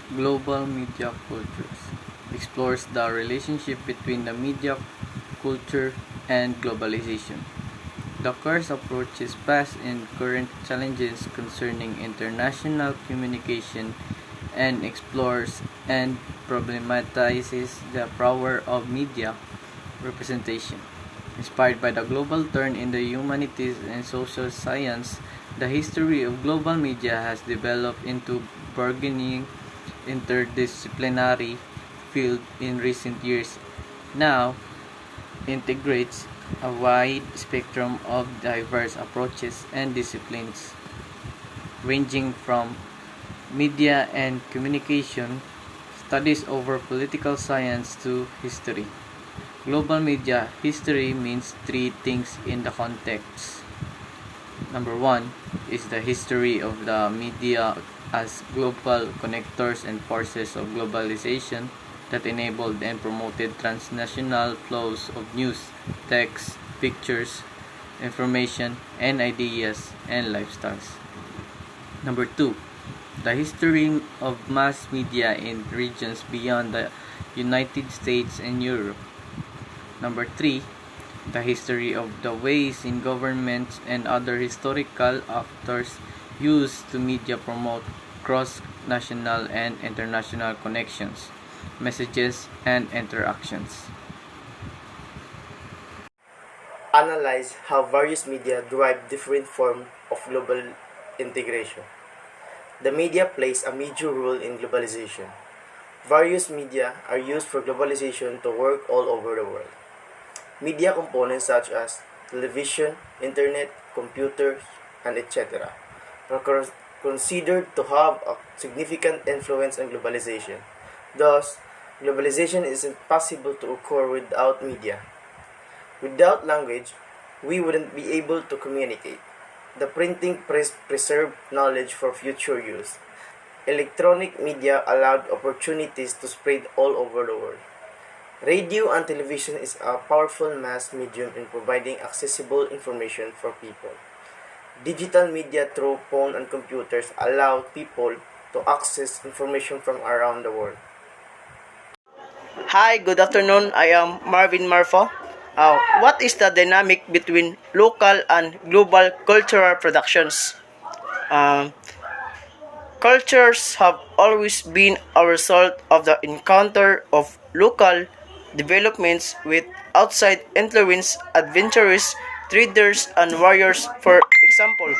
Global Media Cultures explores the relationship between the media culture and globalization. The course approaches past and current challenges concerning international communication and explores and problematizes the power of media representation. Inspired by the global turn in the humanities and social science, the history of global media has developed into burgeoning interdisciplinary field in recent years. Now integrates a wide spectrum of diverse approaches and disciplines, ranging from media and communication studies over political science to history. Global media history means three things in the context. Number one is the history of the media as global connectors and forces of globalization that enabled and promoted transnational flows of news, text, pictures, information, and ideas and lifestyles. Number two, the history of mass media in regions beyond the United States and Europe. Number three, the history of the ways in governments and other historical actors use to media promote cross-national and international connections, messages, and interactions. Analyze how various media drive different forms of global integration. The media plays a major role in globalization. Various media are used for globalization to work all over the world. Media components such as television, internet, computers, and etc. are considered to have a significant influence on globalization. Thus, globalization is impossible to occur without media. Without language, we wouldn't be able to communicate. The printing press preserved knowledge for future use. Electronic media allowed opportunities to spread all over the world. Radio and television is a powerful mass medium in providing accessible information for people. Digital media through phone and computers allow people to access information from around the world. Hi, good afternoon. I am Marvin Marfa. What is the dynamic between local and global cultural productions? Um, Cultures have always been a result of the encounter of local developments with outside influence. Adventurers, traders, and warriors, for example,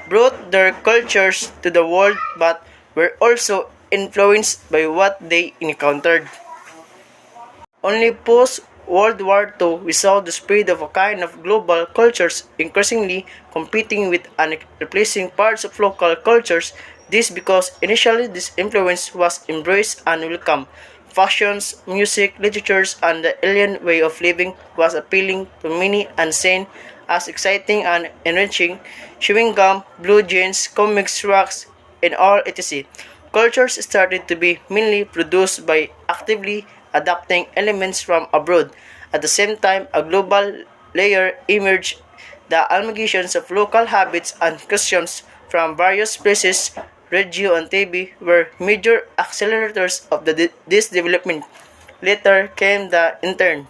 brought their cultures to the world but were also influenced by what they encountered. Only post-World War II we saw the spread of a kind of global cultures increasingly competing with and replacing parts of local cultures. This because initially this influence was embraced and welcomed. Fashions, music, literatures, and the alien way of living was appealing to many and seen as exciting and enriching. Chewing gum, blue jeans, comics, rocks, and all etc. Cultures started to be mainly produced by actively adapting elements from abroad. At the same time, a global layer emerged, the amalgamations of local habits and customs from various places, Reggio and Tabi, were major accelerators of this development. Later came the intern.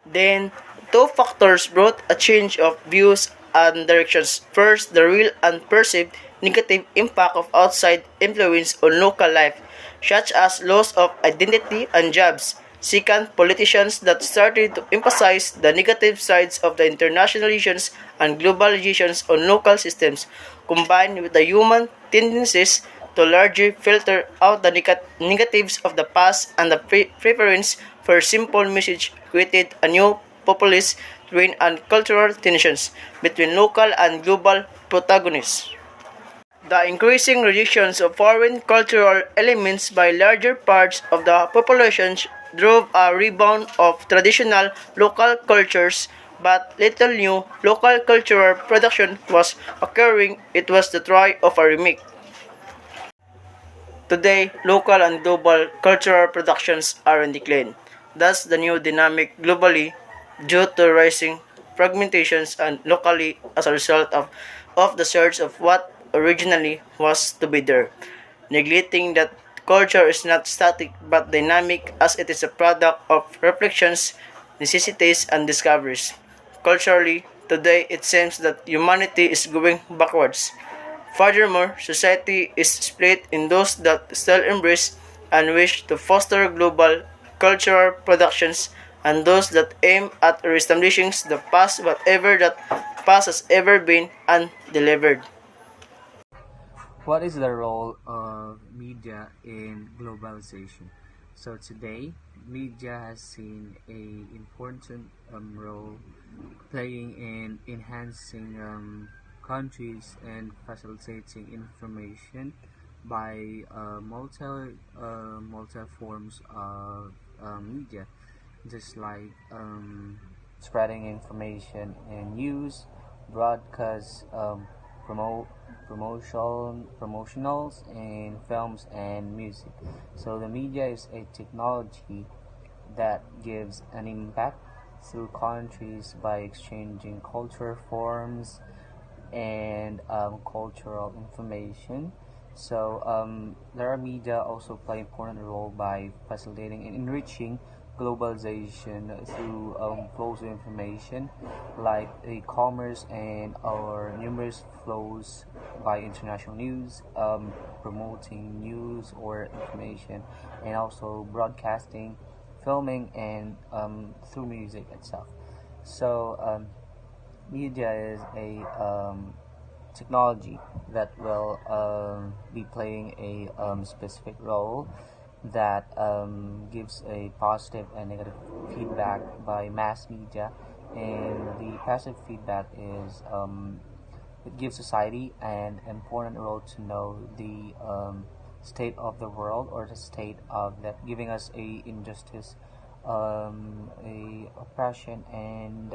Then, two factors brought a change of views and directions. First, the real and perceived negative impact of outside influence on local life, such as loss of identity and jobs. Second, politicians that started to emphasize the negative sides of the internationalizations and globalizations on local systems, combined with the human tendencies to largely filter out the negatives of the past and the preference for simple message created a new populist train and cultural tensions between local and global protagonists. The increasing rejections of foreign cultural elements by larger parts of the population drove a rebound of traditional local cultures, but little new local cultural production was occurring. It was the try of a remake. Today, local and global cultural productions are in decline. Thus, the new dynamic globally due to rising fragmentations and locally as a result of the search of what originally was to be there, neglecting that culture is not static but dynamic as it is a product of reflections, necessities, and discoveries. Culturally, today it seems that humanity is going backwards. Furthermore, society is split in those that still embrace and wish to foster global cultural productions and those that aim at reestablishing the past whatever that past has ever been and delivered. What is the role of media in globalization? So today, media has seen a important role playing in enhancing countries and facilitating information by multi forms of media, just like spreading information in news, broadcasts, promotionals in films and music. So the media is a technology that gives an impact through countries by exchanging culture forms and cultural information. So there are media also play important role by facilitating and enriching globalization through flows of information like e-commerce and our numerous flows by international news, promoting news or information, and also broadcasting, filming, and through music itself. So media is a technology that will be playing a specific role that gives a positive and negative feedback by mass media, and the passive feedback is it gives society an important role to know the state of the world or the state of that, giving us a injustice, a oppression, and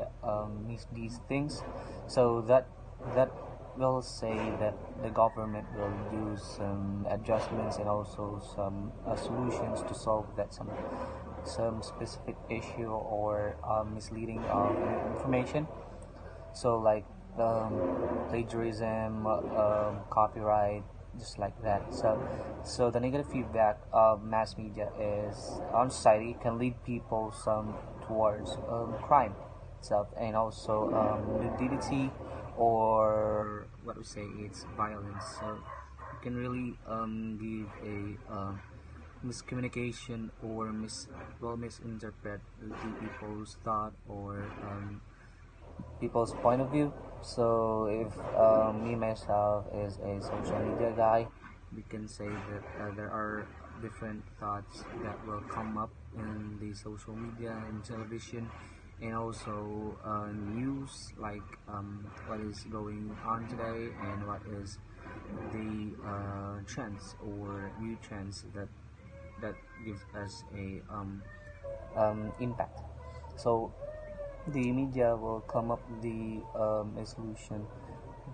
these things. So that will say that the government will do some adjustments and also some solutions to solve that some specific issue or misleading of information. So like plagiarism, copyright, just like that. So the negative feedback of mass media is on society can lead people some towards crime itself, and also nudity, or what we say it's violence. So it can really give a miscommunication or misinterpret the people's thought or people's point of view. So if me myself is a social media guy, we can say that there are different thoughts that will come up in the social media and television, and also news like what is going on today and what is the trends or new trends that gives us a impact. So the media will come up with a solution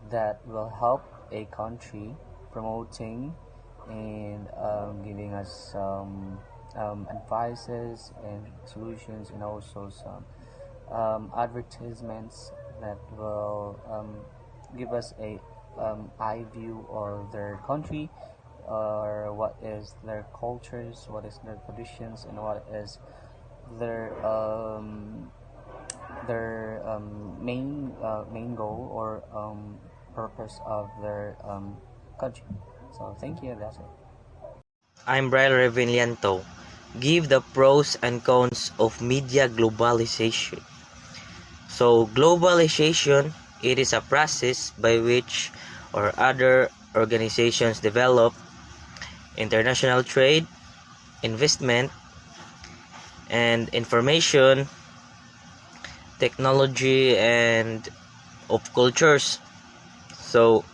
that will help a country promoting and giving us some advices and solutions, and also some advertisements that will give us a eye view of their country, or what is their cultures, what is their traditions, and what is their main goal or purpose of their country. So thank you. That's it. I'm Brylle Llanto. Give the pros and cons of media globalization. So globalization, it is a process by which or other organizations develop international trade, investment, and information, technology, and of cultures. So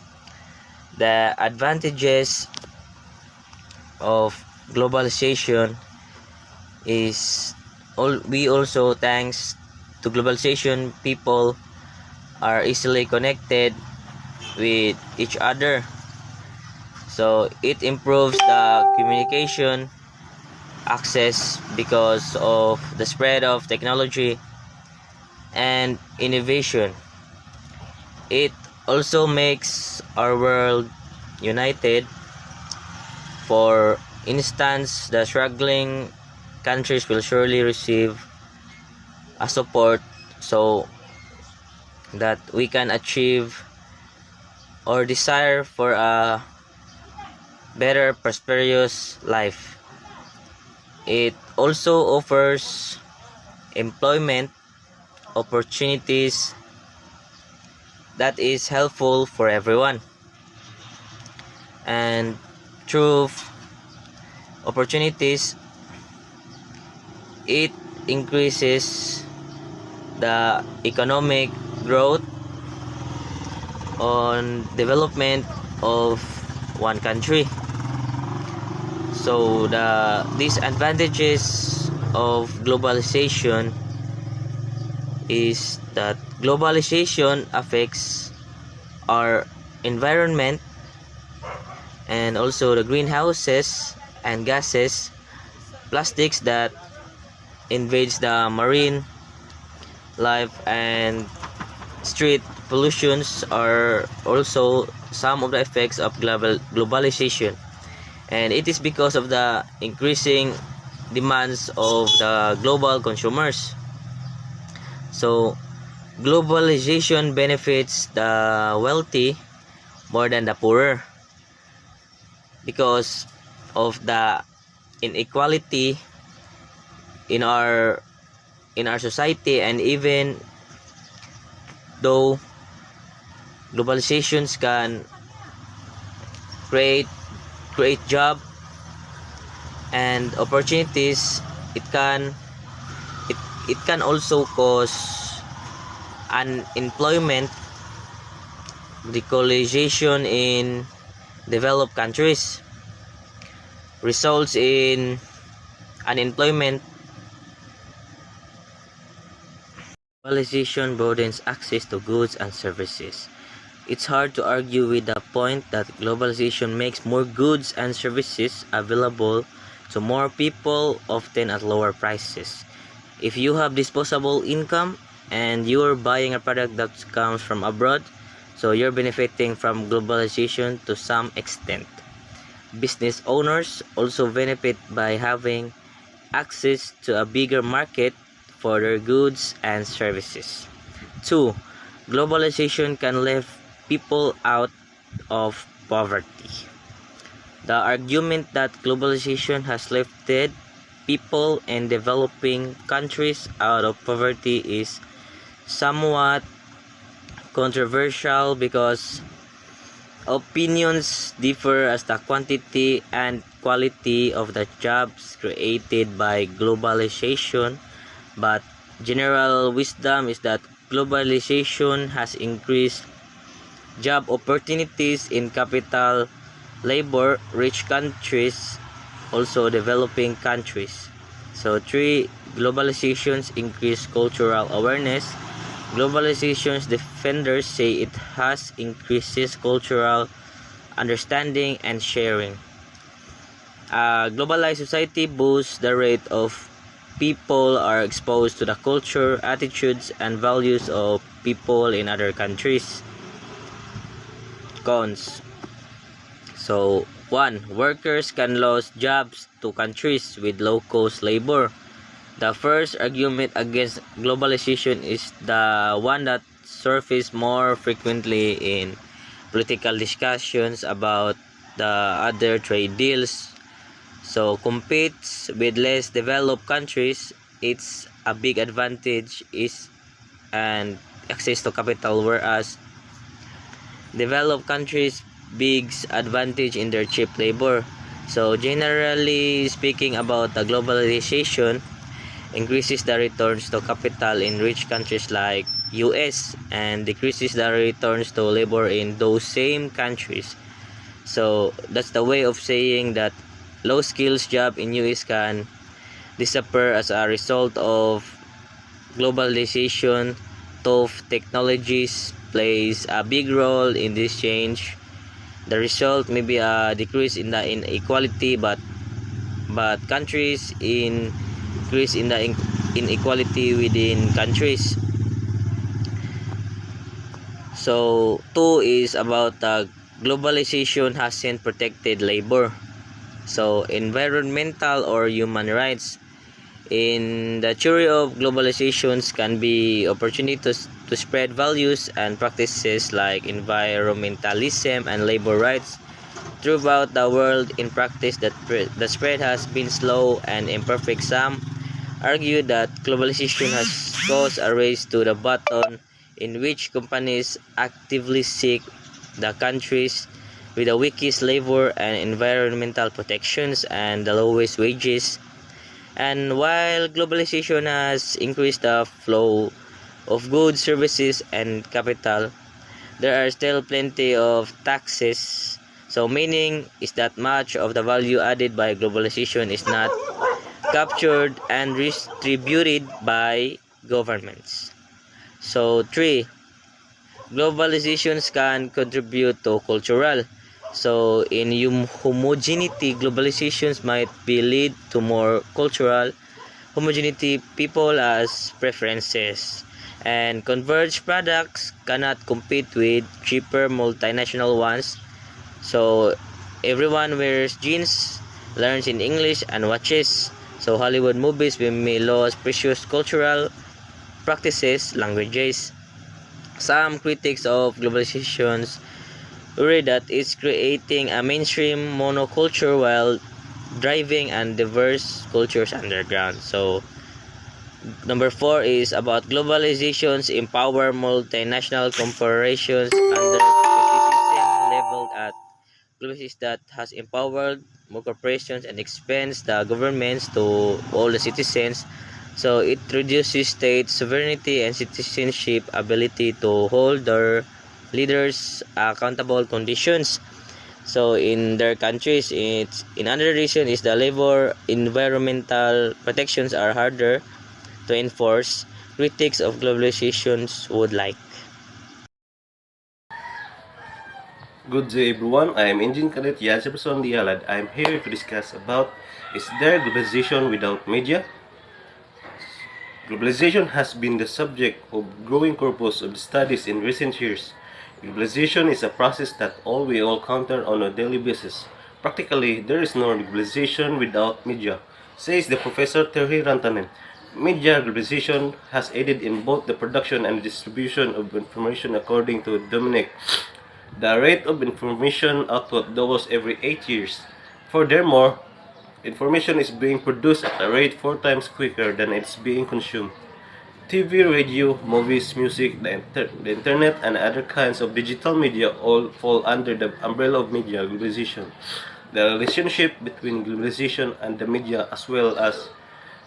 the advantages of globalization is we also, thanks to globalization, people are easily connected with each other. So it improves the communication access because of the spread of technology and innovation. It also makes our world united for instance, the struggling countries will surely receive a support so that we can achieve or desire for a better prosperous life. It also offers employment opportunities that is helpful for everyone, and through opportunities it increases the economic growth on development of one country. So the disadvantages of globalization is that globalization affects our environment and also the greenhouses and gases, plastics that invades the marine life, and street pollutions are also some of the effects of globalization. And it is because of the increasing demands of the global consumers. So globalization benefits the wealthy more than the poorer because of the inequality in our society. And even though globalizations can create job and opportunities, it can also cause unemployment, decolonization in developed countries, results in unemployment. Globalization broadens access to goods and services. It's hard to argue with the point that globalization makes more goods and services available to more people, often at lower prices. If you have disposable income and you're buying a product that comes from abroad, so you're benefiting from globalization to some extent. Business owners also benefit by having access to a bigger market for their goods and services. 2. Globalization can lift people out of poverty. The argument that globalization has lifted people in developing countries out of poverty is somewhat controversial because opinions differ as the quantity and quality of the jobs created by globalization, but general wisdom is that globalization has increased job opportunities in capital labor rich countries, also developing countries. So 3. Globalization's increased cultural awareness. Globalization's defenders say it has increases cultural understanding and sharing. A globalized society boosts the rate of people are exposed to the culture, attitudes, and values of people in other countries. Cons. So 1. Workers can lose jobs to countries with low-cost labor. The first argument against globalization is the one that surfaces more frequently in political discussions about the other trade deals. So competes with less developed countries. It's a big advantage is and access to capital, whereas developed countries big advantage in their cheap labor. So generally speaking about the globalization increases the returns to capital in rich countries like US and decreases the returns to labor in those same countries. So that's the way of saying that low skills job in US can disappear as a result of globalization. Tough technologies plays a big role in this change. The result may be a decrease in the inequality, but countries increase in the inequality within countries. So 2 is about globalization hasn't protected labor. So, environmental or human rights. In the theory of globalizations can be opportunities to spread values and practices like environmentalism and labor rights throughout the world. In practice, the spread has been slow and imperfect. Some argue that globalization has caused a race to the bottom in which companies actively seek the countries with the weakest labor and environmental protections and the lowest wages. And while globalization has increased the flow of goods, services, and capital, there are still plenty of taxes. So meaning is that much of the value added by globalization is not captured and distributed by governments. So 3. Globalizations can contribute to cultural. So in homogeneity, globalizations might be lead to more cultural homogeneity. People as preferences and converged products cannot compete with cheaper multinational ones. So everyone wears jeans, learns in English, and watches. So Hollywood movies may lose precious cultural practices, languages. Some critics of globalizations worry that it's creating a mainstream monoculture while driving and diverse cultures underground. So number 4 is about globalizations empower multinational corporations under criticism leveled at globalizations that has empowered more corporations and expands the governments to all the citizens. So it reduces state sovereignty and citizenship ability to hold their leaders accountable conditions. So in their countries, it's in another reason is the labor environmental protections are harder to enforce. Critics of globalizations would like. Good day everyone, I am Engine Cadet Iverson Ihalad. I am here to discuss about is there globalization without media? Globalization has been the subject of growing corpus of studies in recent years. Globalization is a process that we all counter on a daily basis. Practically, there is no globalization without media, says the Professor Terry Rantanen. Media globalization has aided in both the production and distribution of information according to Dominic. The rate of information output doubles every 8 years. Furthermore, information is being produced at a rate 4 times quicker than it's being consumed. TV, radio, movies, music, the internet, and other kinds of digital media all fall under the umbrella of media globalization. The relationship between globalization and the media, as well as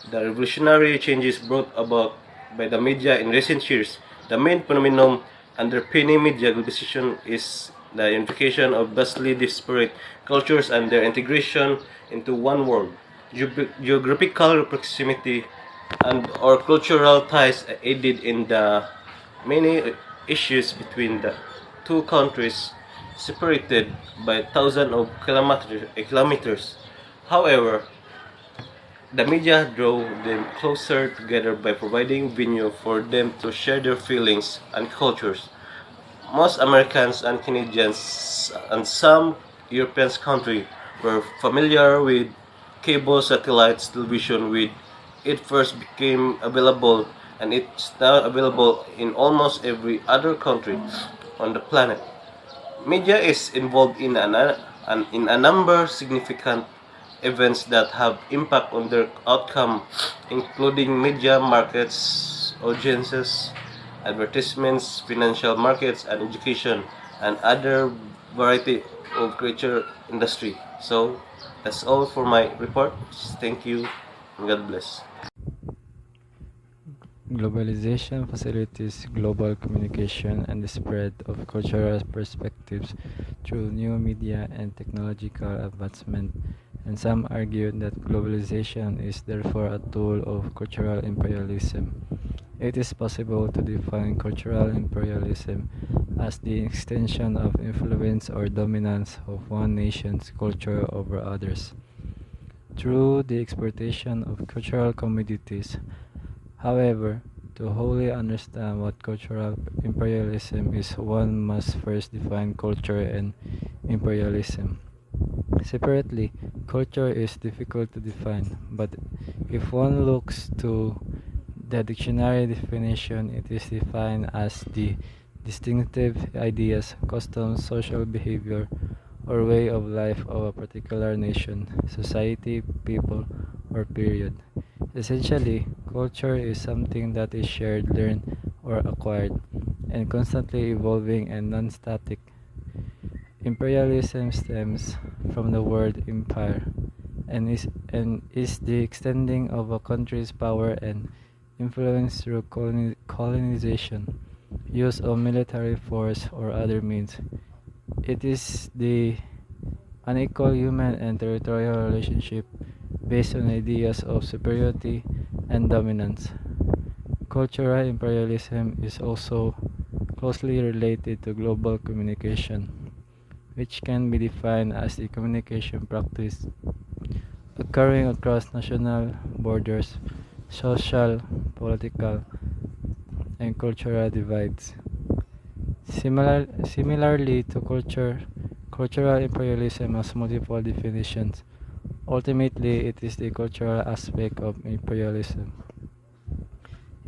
the revolutionary changes brought about by the media in recent years, the main phenomenon underpinning media globalization is the unification of vastly disparate cultures and their integration into one world. Geographical proximity and or cultural ties aided in the many issues between the two countries separated by thousands of kilometers. However, the media draw them closer together by providing venue for them to share their feelings and cultures. Most Americans and Canadians and some European countries were familiar with cable satellite television when it first became available, and it's now available in almost every other country on the planet. Media is involved in a number of significant events that have impact on their outcome, including media markets, audiences, advertisements, financial markets, and education, and other variety of creature industry. So that's all for my report. Thank you and God bless. Globalization facilitates global communication and the spread of cultural perspectives through new media and technological advancement, and some argue that globalization is therefore a tool of cultural imperialism. It is possible to define cultural imperialism as the extension of influence or dominance of one nation's culture over others through the exportation of cultural commodities. However, to wholly understand what cultural imperialism is, one must first define culture and imperialism. Separately, culture is difficult to define, but if one looks to the dictionary definition, it is defined as the distinctive ideas, customs, social behavior, or way of life of a particular nation, society, people, or period. Essentially, culture is something that is shared, learned, or acquired, and constantly evolving and non-static. Imperialism stems from the word empire and is the extending of a country's power and influence through colonization, use of military force or other means. It is the unequal human and territorial relationship based on ideas of superiority and dominance. Cultural imperialism is also closely related to global communication, which can be defined as the communication practice occurring across national borders, social, political, and cultural divides. Similarly to cultural imperialism has multiple definitions. Ultimately, it is the cultural aspect of imperialism.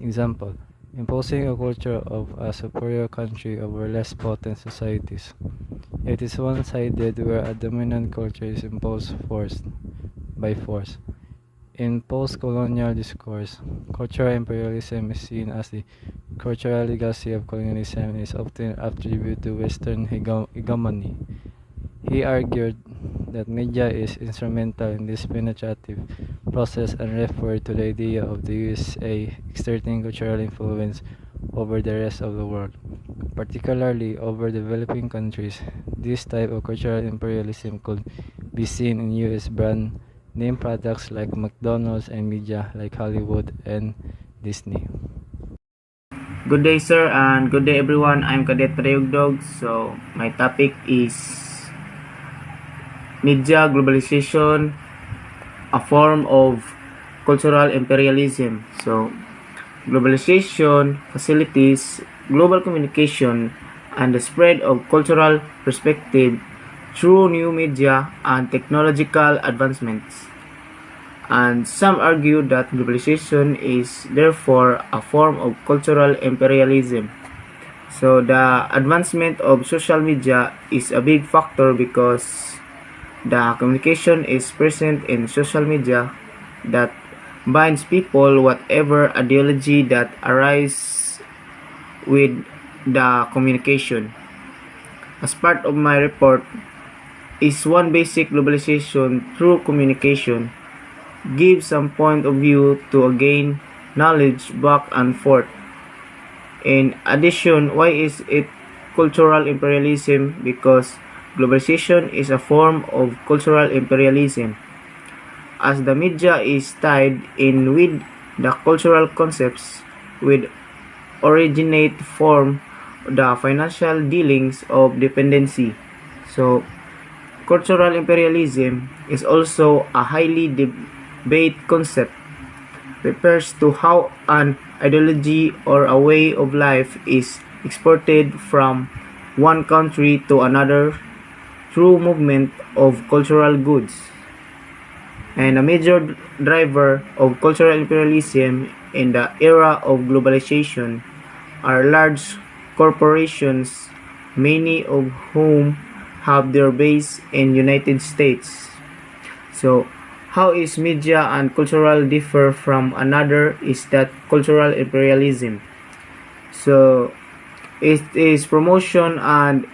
Example: imposing a culture of a superior country over less potent societies. It is one-sided where a dominant culture is imposed by force. In post-colonial discourse, cultural imperialism is seen as the cultural legacy of colonialism and is often attributed to Western hegemony. He argued that media is instrumental in this penetrative process and referred to the idea of the USA exerting cultural influence over the rest of the world, particularly over developing countries. This type of cultural imperialism could be seen in US brand name products like McDonald's and media like Hollywood and Disney. Good day, sir, and good day, everyone. I'm Cadet Padayogdog. So, my topic is media globalization, a form of cultural imperialism. So, globalization facilitates global communication and the spread of cultural perspective through new media and technological advancements. And some argue that globalization is therefore a form of cultural imperialism. So the advancement of social media is a big factor because the communication is present in social media that binds people whatever ideology that arises with the communication. As part of my report is one basic globalization through communication gives some point of view to gain knowledge back and forth. In addition, why is it cultural imperialism? Because globalization is a form of cultural imperialism. As the media is tied in with the cultural concepts which originate from the financial dealings of dependency. So, cultural imperialism is also a highly debated concept. Refers to how an ideology or a way of life is exported from one country to another through movement of cultural goods. And a major driver of cultural imperialism in the era of globalization are large corporations, many of whom have their base in United States. So, how is media and cultural differ from another is that cultural imperialism. So, it is promotion and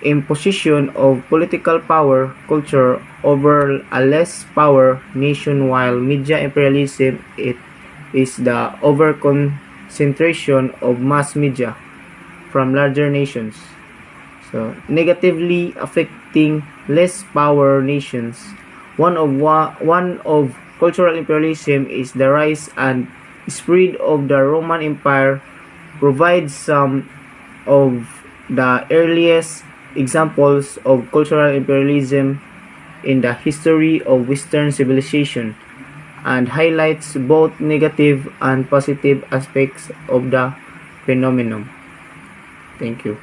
imposition of political power culture over a less power nation, while media imperialism it is the over concentration of mass media from larger nations, so negatively affecting less power nations. One of cultural imperialism is the rise and spread of the Roman Empire. Provides some of the earliest examples of cultural imperialism in the history of Western civilization and highlights both negative and positive aspects of the phenomenon. Thank you.